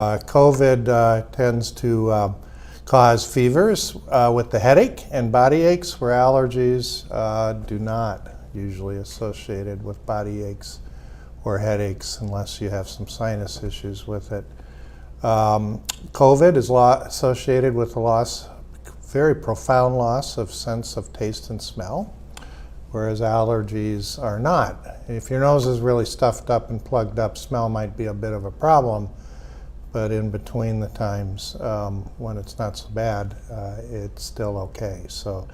COVID tends to cause fevers with the headache and body aches, where allergies do not usually associated with body aches or headaches unless you have some sinus issues with it. COVID is associated with a loss, very profound loss of sense of taste and smell, whereas allergies are not. If your nose is really stuffed up and plugged up, smell might be a bit of a problem, but in between the times when it's not so bad, it's still okay. So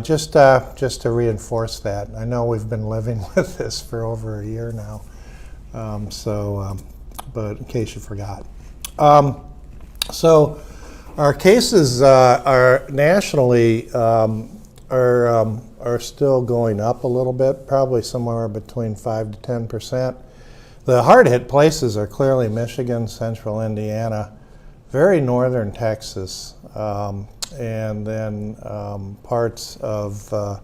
just to reinforce that, I know we've been living with this for over a year now, but in case you forgot. So our cases are nationally are still going up a little bit, probably somewhere between 5 to 10%. The hard-hit places are clearly Michigan, central Indiana, very northern Texas, and then parts of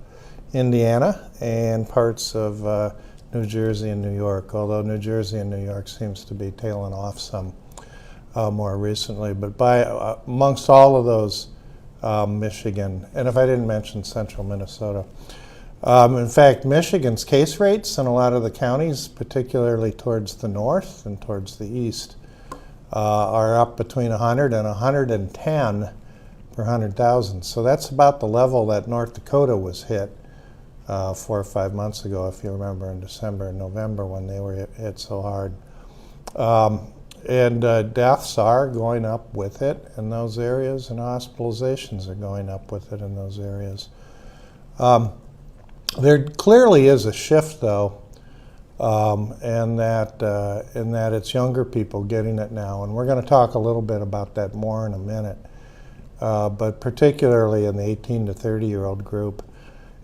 Indiana and parts of New Jersey and New York, although New Jersey and New York seems to be tailing off some more recently. But amongst all of those, Michigan, and if I didn't mention central Minnesota. In fact, Michigan's case rates in a lot of the counties, particularly towards the north and towards the east, are up between 100 and 110 per 100,000. So that's about the level that North Dakota was hit 4 or 5 months ago, if you remember, in December and November when they were hit so hard. And deaths are going up with it in those areas, and hospitalizations are going up with it in those areas. There clearly is a shift, though, in that it's younger people getting it now, and we're going to talk a little bit about that more in a minute, but particularly in the 18 to 30-year-old group.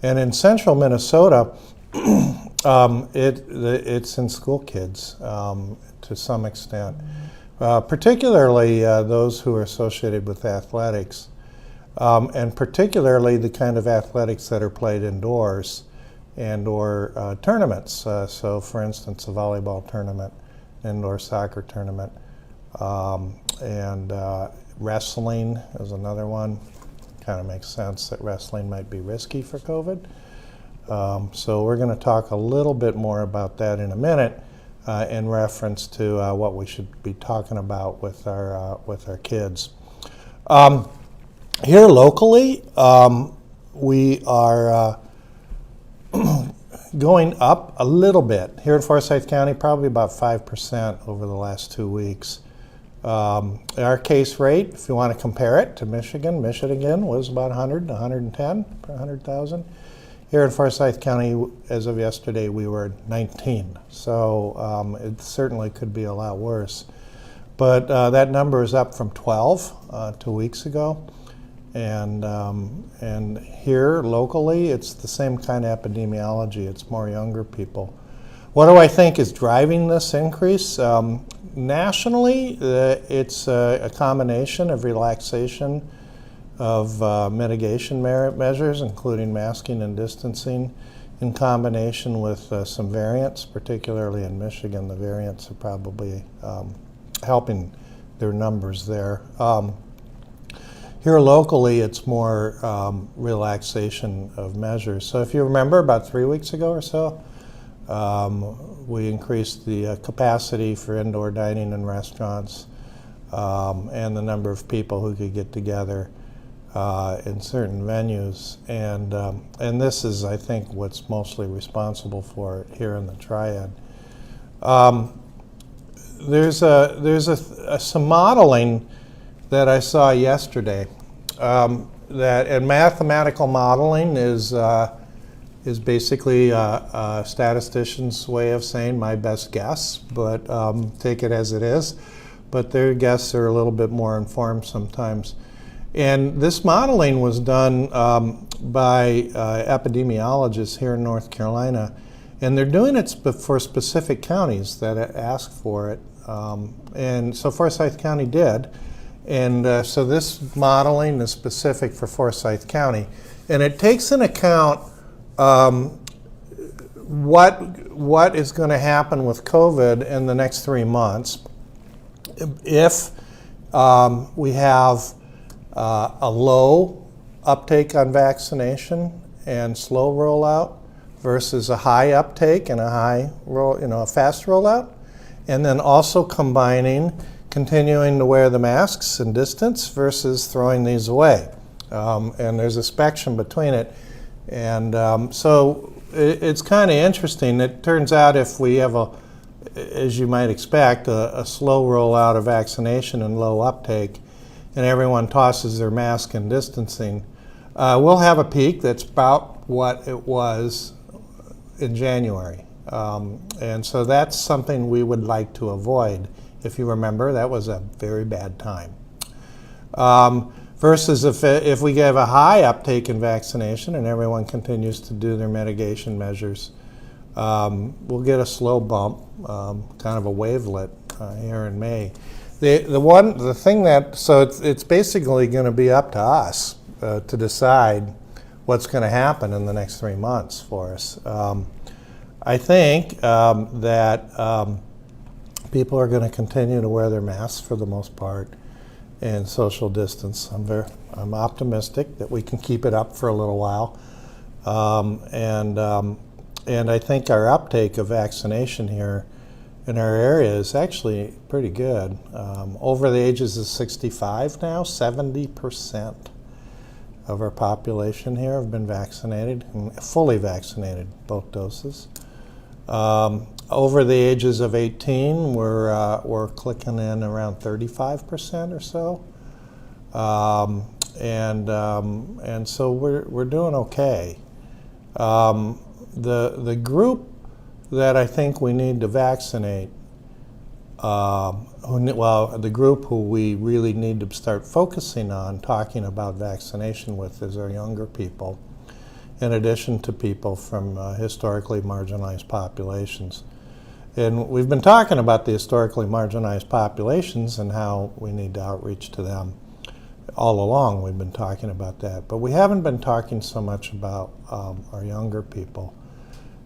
And in central Minnesota, it's in school kids to some extent, particularly those who are associated with athletics. And particularly the kind of athletics that are played indoors and or tournaments. So for instance, a volleyball tournament, indoor soccer tournament, and wrestling is another one. Kind of makes sense that wrestling might be risky for COVID. So we're going to talk a little bit more about that in a minute in reference to what we should be talking about with our kids. Here locally, we are going up a little bit. Here in Forsyth County, probably about 5% over the last 2 weeks. Our case rate, if you want to compare it to Michigan was about 100 to 110 per 100,000. Here in Forsyth County, as of yesterday, we were 19. So it certainly could be a lot worse. But that number is up from 12 2 weeks ago. And here locally, it's the same kind of epidemiology. It's more younger people. What do I think is driving this increase? Nationally, it's a combination of relaxation of mitigation measures, including masking and distancing, in combination with some variants, particularly in Michigan. The variants are probably helping their numbers there. Here locally, it's more relaxation of measures. So if you remember, about 3 weeks ago or so, we increased the capacity for indoor dining in restaurants and the number of people who could get together in certain venues. And this is, I think, what's mostly responsible for it here in the Triad. There's some modeling that I saw yesterday. And mathematical modeling is basically a statistician's way of saying my best guess, but take it as it is. But their guesses are a little bit more informed sometimes. And this modeling was done by epidemiologists here in North Carolina, and they're doing it for specific counties that ask for it. And so Forsyth County did. And so this modeling is specific for Forsyth County. And it takes into account what is going to happen with COVID in the next 3 months. If we have a low uptake on vaccination and slow rollout versus a high uptake and a high a fast rollout, and then also combining continuing to wear the masks and distance versus throwing these away. And there's a spectrum between it. And so it's kind of interesting. It turns out if we have as you might expect, a slow rollout of vaccination and low uptake, and everyone tosses their mask and distancing, we'll have a peak that's about what it was in January. And so that's something we would like to avoid. If you remember, that was a very bad time. Versus if we have a high uptake in vaccination and everyone continues to do their mitigation measures, we'll get a slow bump, kind of a wavelet here in May. It's basically going to be up to us to decide what's going to happen in the next 3 months for us. I think that people are going to continue to wear their masks for the most part and social distance. I'm optimistic that we can keep it up for a little while, and I think our uptake of vaccination here in our area is actually pretty good. Over the ages of 65 now, 70% of our population here have been vaccinated, fully vaccinated, both doses. Over the ages of 18, we're clicking in around 35% or so, and so we're doing okay. The group that I think we need to vaccinate, the group who we really need to start focusing on talking about vaccination with is our younger people, in addition to people from historically marginalized populations. And we've been talking about the historically marginalized populations and how we need to outreach to them. All along we've been talking about that, but we haven't been talking so much about our younger people.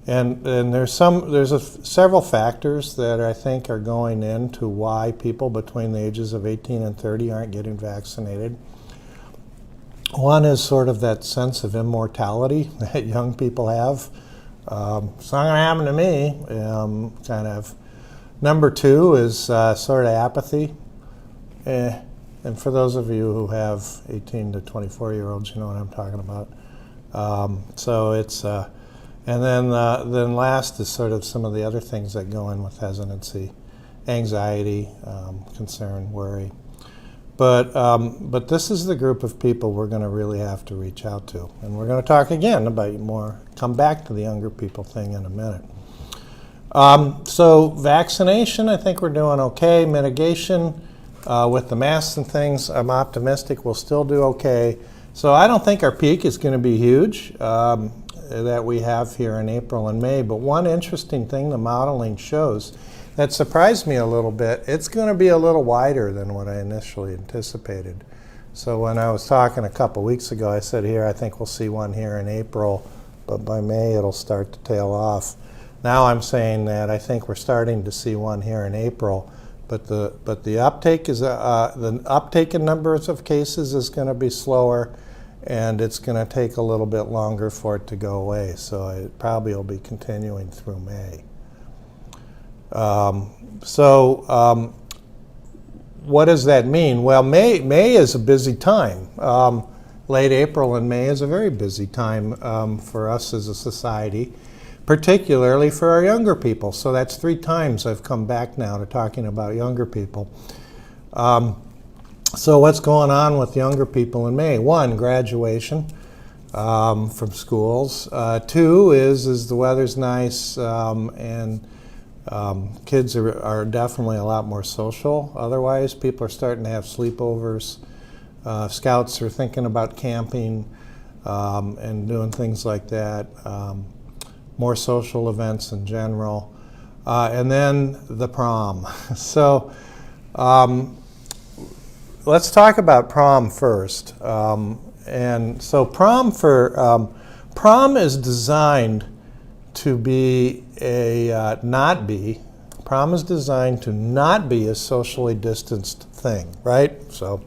And there's several factors that I think are going into why people between the ages of 18 and 30 aren't getting vaccinated. One is sort of that sense of immortality that young people have. It's not going to happen to me, kind of. Number two is sort of apathy. And for those of you who have 18 to 24-year-olds, you know what I'm talking about. So it's, and then last is sort of some of the other things that go in with hesitancy, anxiety, concern, worry. But this is the group of people we're going to really have to reach out to. And we're going to talk again about come back to the younger people thing in a minute. So vaccination, I think we're doing okay. Mitigation with the masks and things, I'm optimistic we'll still do okay. So I don't think our peak is going to be huge that we have here in April and May. But one interesting thing the modeling shows that surprised me a little bit, it's going to be a little wider than what I initially anticipated. So when I was talking a couple weeks ago, I said I think we'll see one here in April, but by May it'll start to tail off. Now I'm saying that I think we're starting to see one here in April, but the uptake in numbers of cases is going to be slower, and it's going to take a little bit longer for it to go away. So it probably will be continuing through May. What does that mean? Well, May is a busy time. Late April and May is a very busy time for us as a society, particularly for our younger people. So that's 3 times I've come back now to talking about younger people. So what's going on with younger people in May? 1, graduation from schools. 2 is the weather's nice and kids are definitely a lot more social. Otherwise, people are starting to have sleepovers. Scouts are thinking about camping and doing things like that. More social events in general. And then the prom. So let's talk about prom first. And so prom is designed to be not be Prom is designed to not be a socially distanced thing, right? So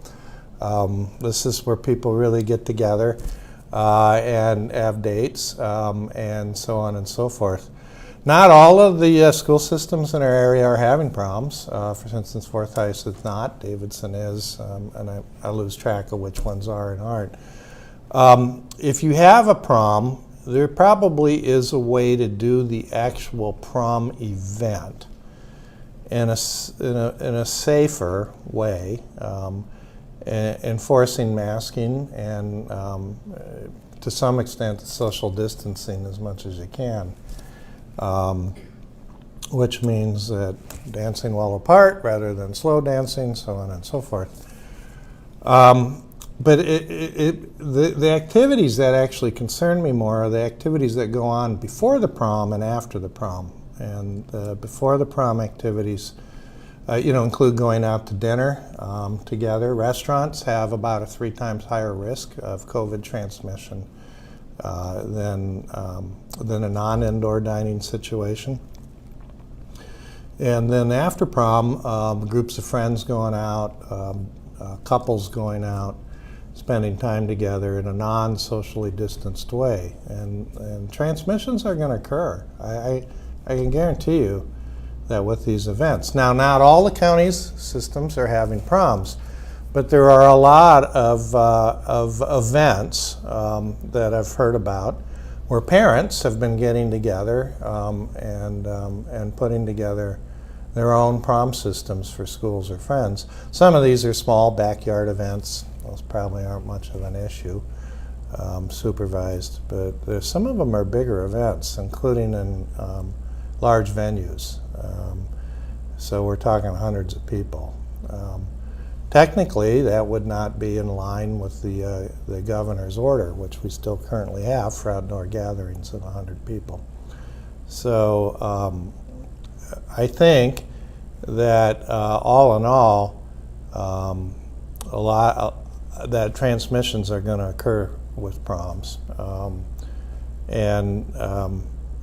this is where people really get together and have dates and so on and so forth. Not all of the school systems in our area are having proms. For instance, Forsyth is not, Davidson is, and I lose track of which ones are and aren't. If you have a prom, there probably is a way to do the actual prom event in a safer way, enforcing masking and to some extent social distancing as much as you can. Which means that dancing well apart rather than slow dancing, so on and so forth. But the activities that actually concern me more are the activities that go on before the prom and after the prom. And before the prom activities include going out to dinner together. Restaurants have about a 3 times higher risk of COVID transmission than a non-indoor dining situation. And then after prom, groups of friends going out, couples going out, spending time together in a non-socially distanced way. And transmissions are going to occur. I can guarantee you that with these events. Now, not all the counties' systems are having proms, but there are a lot of events that I've heard about where parents have been getting together and putting together their own prom systems for schools or friends. Some of these are small backyard events. Those probably aren't much of an issue, supervised, but some of them are bigger events, including in large venues. So we're talking hundreds of people. Technically, that would not be in line with the governor's order, which we still currently have for outdoor gatherings of 100 people. So I think that all in all, that transmissions are going to occur with proms.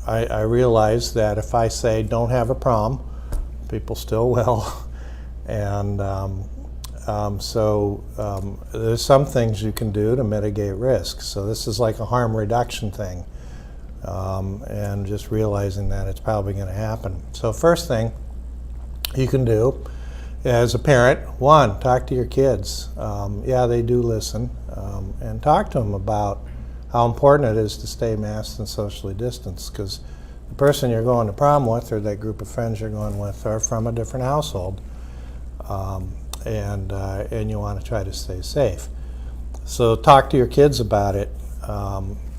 I realize that if I say don't have a prom, people still will. And there's some things you can do to mitigate risk. So this is like a harm reduction thing, and just realizing that it's probably going to happen. So first thing you can do as a parent, one, talk to your kids. Yeah, they do listen, and talk to them about how important it is to stay masked and socially distanced, because the person you're going to prom with or that group of friends you're going with are from a different household. And you want to try to stay safe. So talk to your kids about it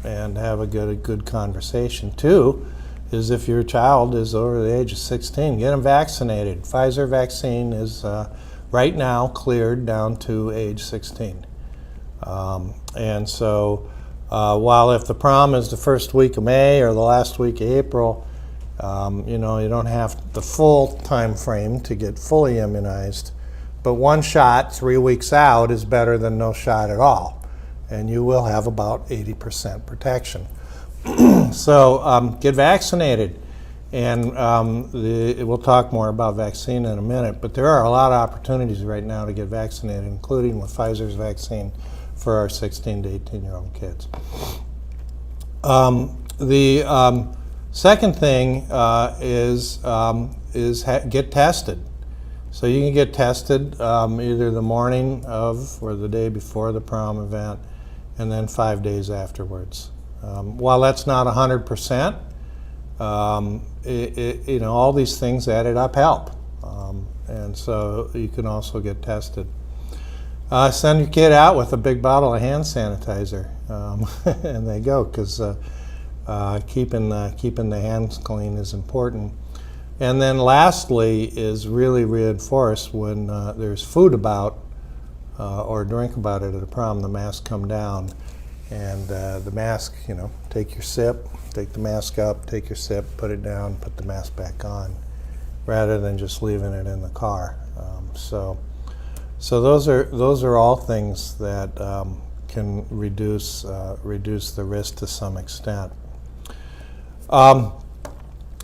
and have a good conversation. Two is if your child is over the age of 16, get them vaccinated. Pfizer vaccine is right now cleared down to age 16. And so while if the prom is the first week of May or the last week of April, you don't have the full time frame to get fully immunized. But one shot 3 weeks out is better than no shot at all. And you will have about 80% protection. So get vaccinated. And we'll talk more about vaccine in a minute. But there are a lot of opportunities right now to get vaccinated, including with Pfizer's vaccine for our 16 to 18-year-old kids. The second thing is get tested. So you can get tested either the morning of or the day before the prom event, and then 5 days afterwards. While that's not 100%, all these things added up help, and so you can also get tested. Send your kid out with a big bottle of hand sanitizer, and they go, because keeping the hands clean is important. And then lastly is really reinforced when there's food about or drink about it at a prom, the mask come down. And the mask, take your sip, take the mask up, take your sip, put it down, put the mask back on, rather than just leaving it in the car. So those are all things that can reduce the risk to some extent.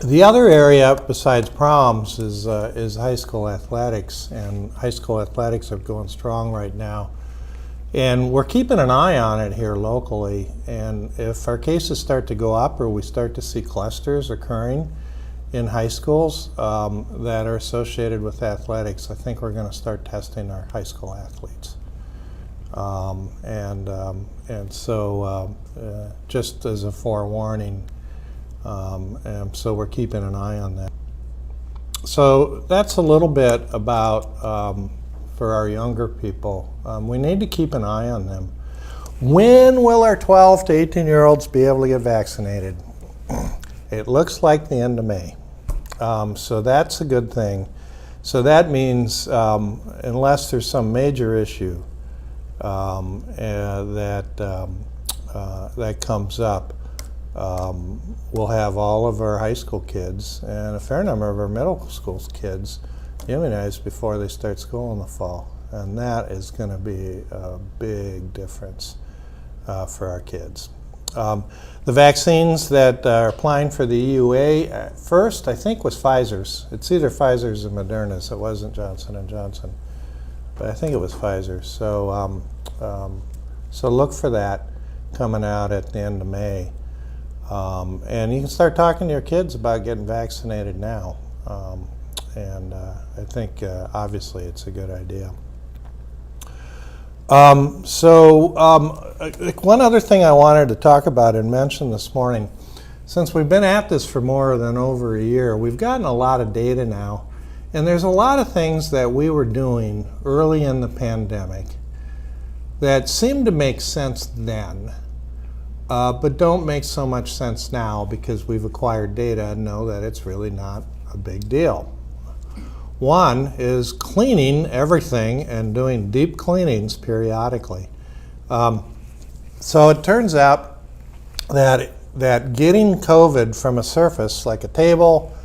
The other area besides proms is high school athletics, and high school athletics are going strong right now. And we're keeping an eye on it here locally, and if our cases start to go up or we start to see clusters occurring in high schools that are associated with athletics, I think we're going to start testing our high school athletes. And so just as a forewarning, and so we're keeping an eye on that. So that's a little bit about for our younger people. We need to keep an eye on them. When will our 12 to 18-year-olds be able to get vaccinated? It looks like the end of May. So that's a good thing. So that means unless there's some major issue that comes up, we'll have all of our high school kids and a fair number of our middle school kids immunized before they start school in the fall. And that is going to be a big difference for our kids. The vaccines that are applying for the EUA at first, I think, was Pfizer's. It's either Pfizer's or Moderna's. It wasn't Johnson & Johnson, but I think it was Pfizer's. So, so look for that coming out at the end of May. And you can start talking to your kids about getting vaccinated now. I think obviously it's a good idea. One other thing I wanted to talk about and mention this morning, since we've been at this for more than over a year, we've gotten a lot of data now, and there's a lot of things that we were doing early in the pandemic that seemed to make sense then, but don't make so much sense now because we've acquired data and know that it's really not a big deal. One is cleaning everything and doing deep cleanings periodically. So it turns out that getting COVID from a surface like a table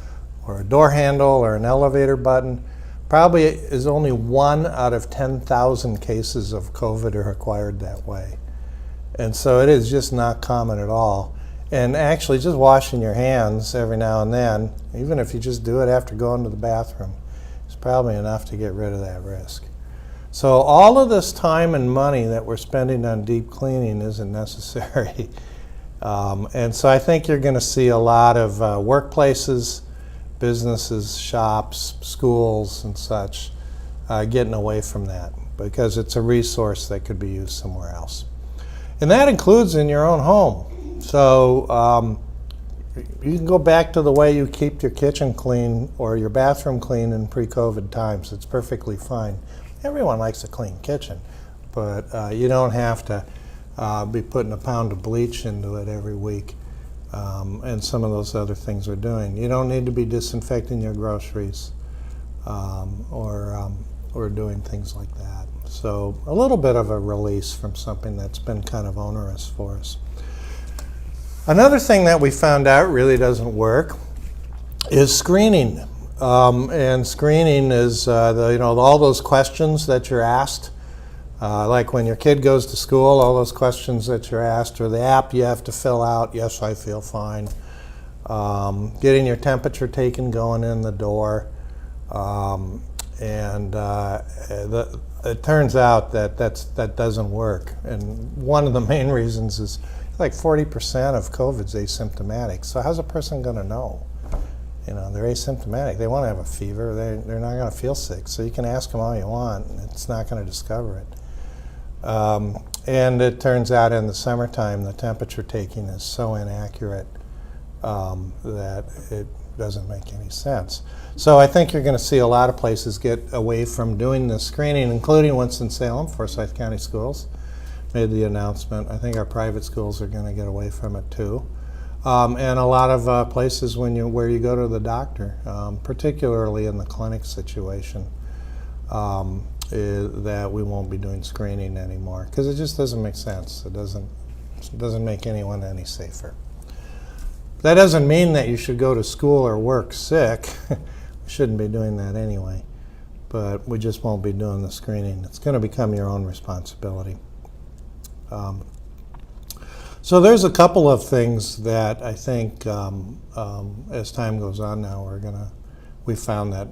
or a door handle or an elevator button probably is only 1 out of 10,000 cases of COVID are acquired that way. And so it is just not common at all. And actually just washing your hands every now and then, even if you just do it after going to the bathroom, is probably enough to get rid of that risk. So all of this time and money that we're spending on deep cleaning isn't necessary. And so I think you're going to see a lot of workplaces, businesses, shops, schools, and such getting away from that because it's a resource that could be used somewhere else. And that includes in your own home. So you can go back to the way you keep your kitchen clean or your bathroom clean in pre-COVID times. It's perfectly fine. Everyone likes a clean kitchen, but you don't have to be putting a pound of bleach into it every week. And some of those other things we're doing. You don't need to be disinfecting your groceries or doing things like that. So a little bit of a release from something that's been kind of onerous for us. Another thing that we found out really doesn't work is screening. And screening is all those questions that you're asked. Like when your kid goes to school, all those questions that you're asked, or the app you have to fill out, yes, I feel fine. Getting your temperature taken going in the door. It turns out that doesn't work. And one of the main reasons is like 40% of COVID's asymptomatic. So how's a person going to know? They're asymptomatic. They want to have a fever. They're not going to feel sick. So you can ask them all you want, and it's not going to discover it. And it turns out in the summertime, the temperature taking is so inaccurate that it doesn't make any sense. So I think you're going to see a lot of places get away from doing this screening, including Winston-Salem. Forsyth County Schools made the announcement. I think our private schools are going to get away from it too. And a lot of places where you go to the doctor, particularly in the clinic situation, that we won't be doing screening anymore because it just doesn't make sense. It doesn't make anyone any safer. That doesn't mean that you should go to school or work sick. We shouldn't be doing that anyway. But we just won't be doing the screening. It's going to become your own responsibility. So there's a couple of things that I think as time goes on now we found that.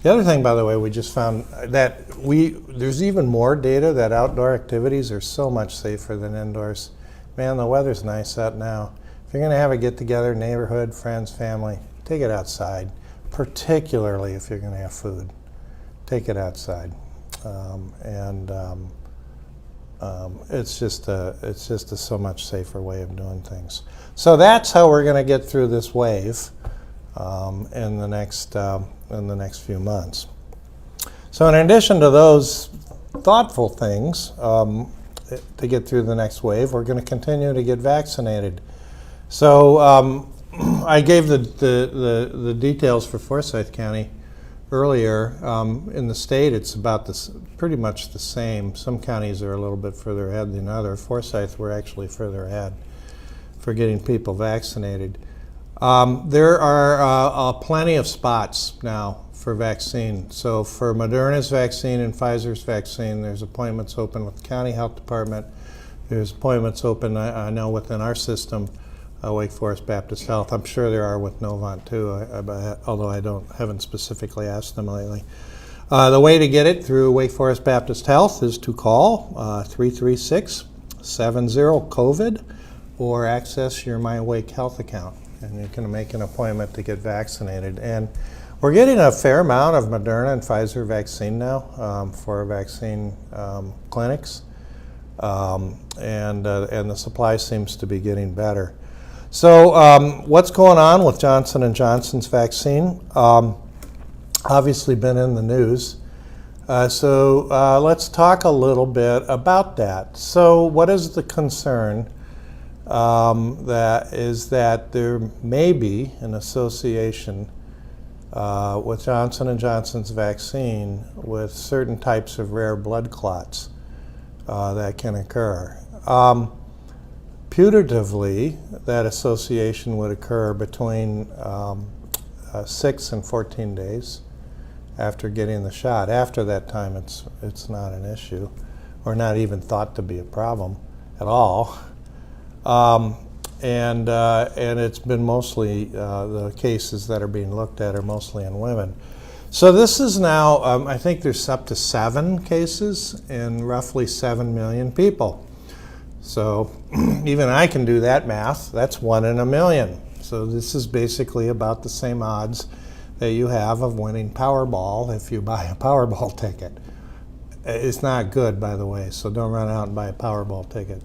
The other thing, by the way, we just found that there's even more data that outdoor activities are so much safer than indoors. Man, the weather's nice out now. If you're going to have a get-together, neighborhood, friends, family, take it outside, particularly if you're going to have food. Take it outside. It's just a so much safer way of doing things. So that's how we're going to get through this wave in the next few months. So in addition to those thoughtful things to get through the next wave, we're going to continue to get vaccinated. So I gave the details for Forsyth County earlier. In the state, it's about pretty much the same. Some counties are a little bit further ahead than others. Forsyth, we're actually further ahead for getting people vaccinated. There are plenty of spots now for vaccine. So for Moderna's vaccine and Pfizer's vaccine, there's appointments open with the county health department. There's appointments open, I know, within our system, Wake Forest Baptist Health. I'm sure there are with Novant too, although I haven't specifically asked them lately. The way to get it through Wake Forest Baptist Health is to call 336-70-COVID or access your My Wake Health account, and you can make an appointment to get vaccinated. And we're getting a fair amount of Moderna and Pfizer vaccine now for vaccine clinics, and the supply seems to be getting better. So what's going on with Johnson & Johnson's vaccine? Obviously been in the news. So let's talk a little bit about that. So what is the concern? That there may be an association with Johnson & Johnson's vaccine with certain types of rare blood clots that can occur. Putatively, that association would occur between 6 and 14 days after getting the shot. After that time, it's not an issue, or not even thought to be a problem at all. And it's been mostly the cases that are being looked at are mostly in women. So this is now, I think there's up to 7 cases in roughly 7 million people. So even I can do that math. That's 1 in a million. So this is basically about the same odds that you have of winning Powerball if you buy a Powerball ticket. It's not good, by the way, so don't run out and buy a Powerball ticket.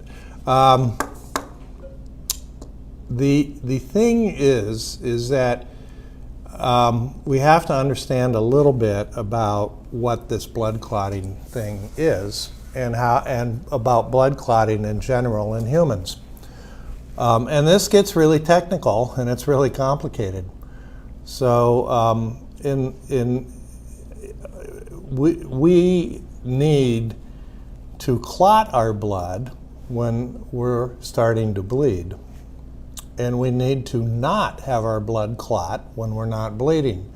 The thing is that we have to understand a little bit about what this blood clotting thing is and about blood clotting in general in humans. And this gets really technical and it's really complicated. So we need to clot our blood when we're starting to bleed. And we need to not have our blood clot when we're not bleeding.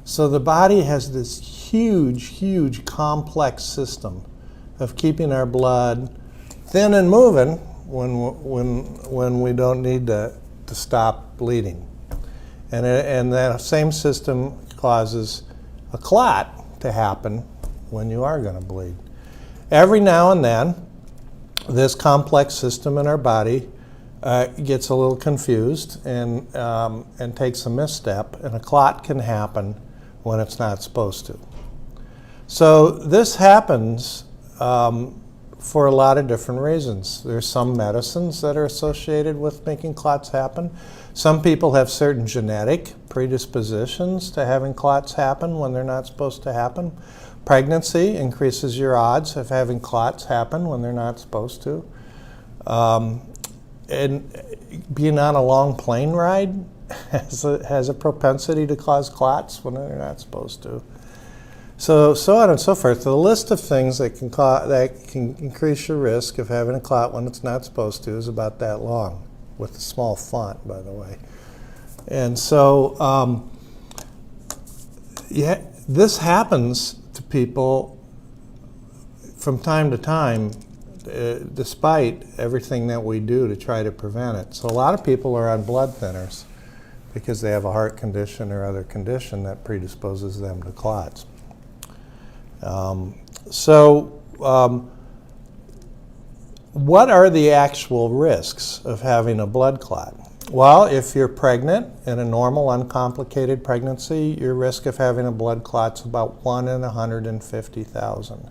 So the body has this huge complex system of keeping our blood thin and moving when we don't need to stop bleeding. And that same system causes a clot to happen when you are going to bleed. Every now and then, this complex system in our body gets a little confused and takes a misstep, and a clot can happen when it's not supposed to. So this happens for a lot of different reasons. There's some medicines that are associated with making clots happen. Some people have certain genetic predispositions to having clots happen when they're not supposed to happen. Pregnancy increases your odds of having clots happen when they're not supposed to. And being on a long plane ride has a propensity to cause clots when they're not supposed to. So on and so forth. The list of things that can increase your risk of having a clot when it's not supposed to is about that long, with a small font, by the way. And so this happens to people from time to time, despite everything that we do to try to prevent it. So a lot of people are on blood thinners because they have a heart condition or other condition that predisposes them to clots. What are the actual risks of having a blood clot? Well, if you're pregnant in a normal, uncomplicated pregnancy, your risk of having a blood clot is about 1 in 150,000.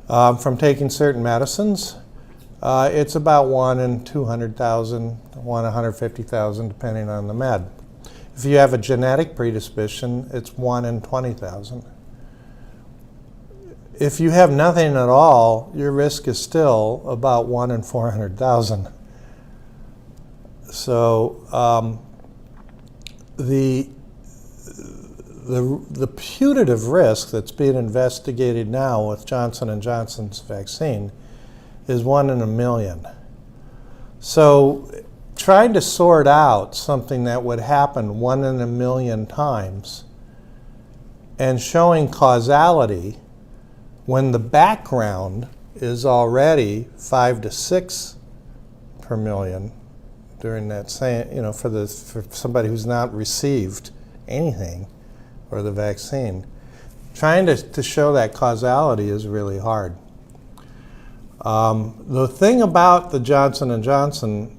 From taking certain medicines, it's about 1 in 200,000, 1 in 150,000, depending on the med. If you have a genetic predisposition, it's 1 in 20,000. If you have nothing at all, your risk is still about 1 in 400,000. So the putative risk that's being investigated now with Johnson & Johnson's vaccine is 1 in a million. So trying to sort out something that would happen 1 in a million times and showing causality when the background is already 5 to 6 per million during that same, for somebody who's not received anything or the vaccine, trying to show that causality is really hard. The thing about the Johnson & Johnson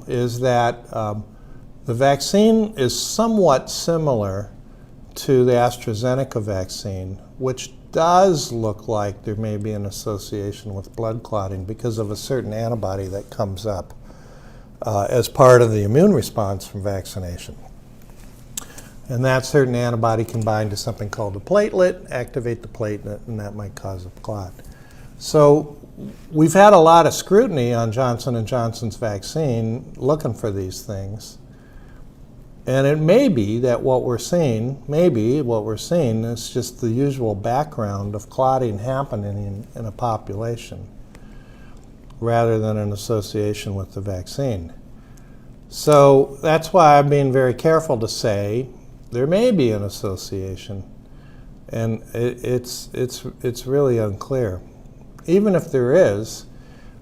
is that the vaccine is somewhat similar to the AstraZeneca vaccine, which does look like there may be an association with blood clotting because of a certain antibody that comes up as part of the immune response from vaccination. And that certain antibody can bind to something called a platelet, activate the platelet, and that might cause a clot. So we've had a lot of scrutiny on Johnson & Johnson's vaccine looking for these things. And it may be that what we're seeing is just the usual background of clotting happening in a population rather than an association with the vaccine. So that's why I'm being very careful to say there may be an association, and it's really unclear. Even if there is,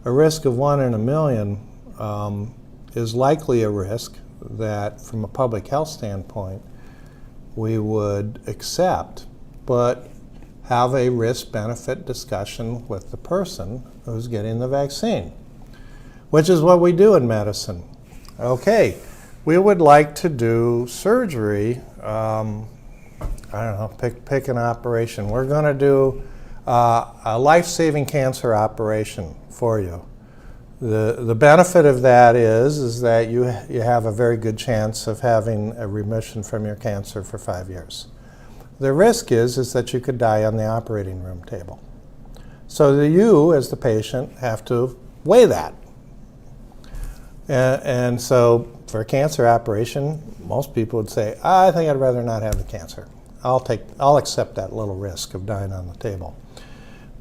a risk of 1 in a million is likely a risk that, from a public health standpoint, we would accept, but have a risk-benefit discussion with the person who's getting the vaccine, which is what we do in medicine. Okay, we would like to do surgery. I don't know, pick an operation. We're going to do a life-saving cancer operation for you. The benefit of that is that you have a very good chance of having a remission from your cancer for 5 years. The risk is that you could die on the operating room table. So you, as the patient, have to weigh that. And so for a cancer operation, most people would say, I think I'd rather not have the cancer. I'll accept that little risk of dying on the table.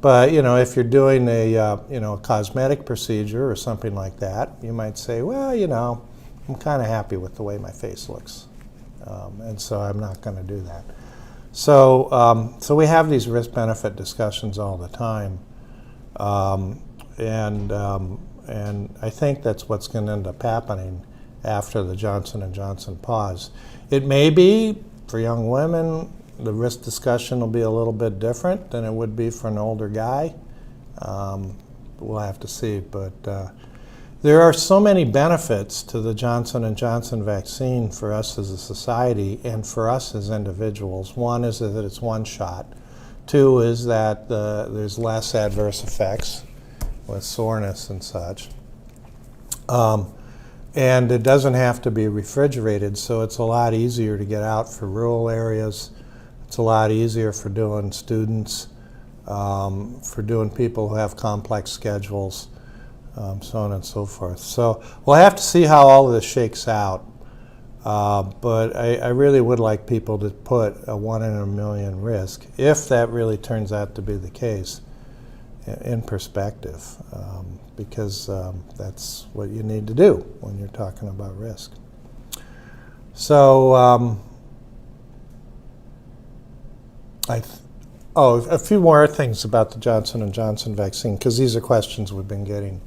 But if you're doing a cosmetic procedure or something like that, you might say, well, I'm kind of happy with the way my face looks, and so I'm not going to do that. So we have these risk-benefit discussions all the time, and I think that's what's going to end up happening after the Johnson & Johnson pause. It may be for young women. The risk discussion will be a little bit different than it would be for an older guy. We'll have to see, but there are so many benefits to the Johnson & Johnson vaccine for us as a society and for us as individuals. One is that it's one shot. Two is that there's less adverse effects with soreness and such. And it doesn't have to be refrigerated, so it's a lot easier to get out for rural areas. It's a lot easier for doing students, for doing people who have complex schedules, so on and so forth. So we'll have to see how all of this shakes out. But I really would like people to put a 1 in a million risk, if that really turns out to be the case, in perspective, because that's what you need to do when you're talking about risk. So Oh, a few more things about the Johnson & Johnson vaccine, because these are questions we've been getting.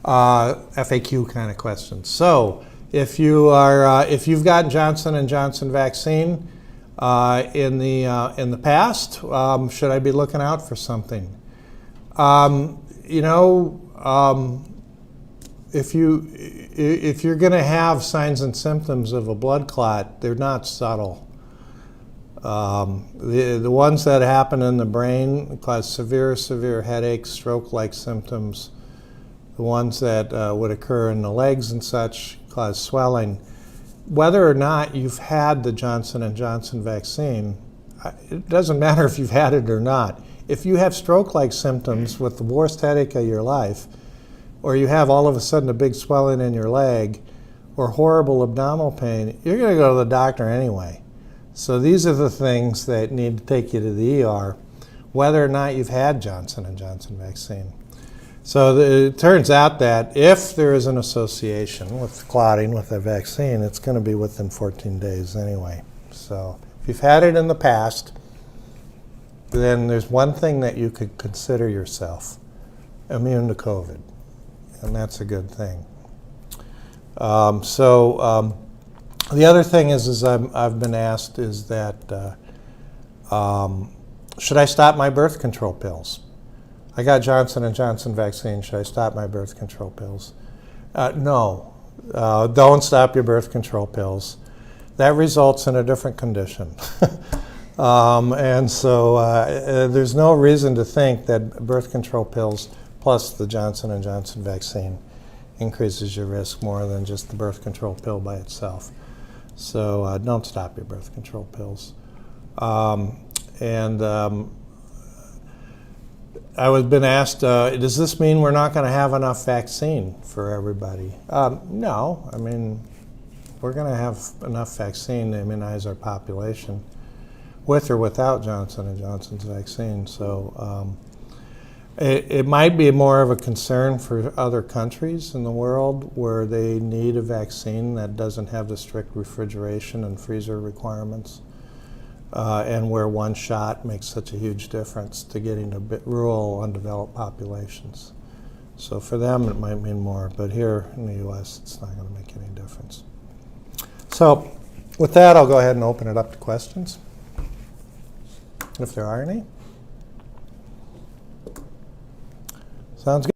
FAQ kind of questions. So, if you've gotten Johnson & Johnson vaccine in the past, should I be looking out for something? If you're going to have signs and symptoms of a blood clot, they're not subtle. The ones that happen in the brain cause severe headaches, stroke-like symptoms. The ones that would occur in the legs and such cause swelling. Whether or not you've had the Johnson & Johnson vaccine, it doesn't matter if you've had it or not. If you have stroke-like symptoms with the worst headache of your life, or you have all of a sudden a big swelling in your leg, or horrible abdominal pain, you're going to go to the doctor anyway. So these are the things that need to take you to the ER, whether or not you've had Johnson & Johnson vaccine. So it turns out that if there is an association with clotting with a vaccine, it's going to be within 14 days anyway. So if you've had it in the past, then there's one thing that you could consider yourself: immune to COVID. And that's a good thing. The other thing is I've been asked is that should I stop my birth control pills? I got Johnson & Johnson vaccine. Should I stop my birth control pills? No. Don't stop your birth control pills. That results in a different condition. And so there's no reason to think that birth control pills plus the Johnson & Johnson vaccine increases your risk more than just the birth control pill by itself. So don't stop your birth control pills. I was been asked, does this mean we're not going to have enough vaccine for everybody? No. I mean, we're going to have enough vaccine to immunize our population with or without Johnson & Johnson's vaccine. So it might be more of a concern for other countries in the world where they need a vaccine that doesn't have the strict refrigeration and freezer requirements, and where one shot makes such a huge difference to getting to rural, undeveloped populations. So for them it might mean more, but here in the U.S. it's not going to make any difference. So with that, I'll go ahead and open it up to questions, if there are any. Sounds good.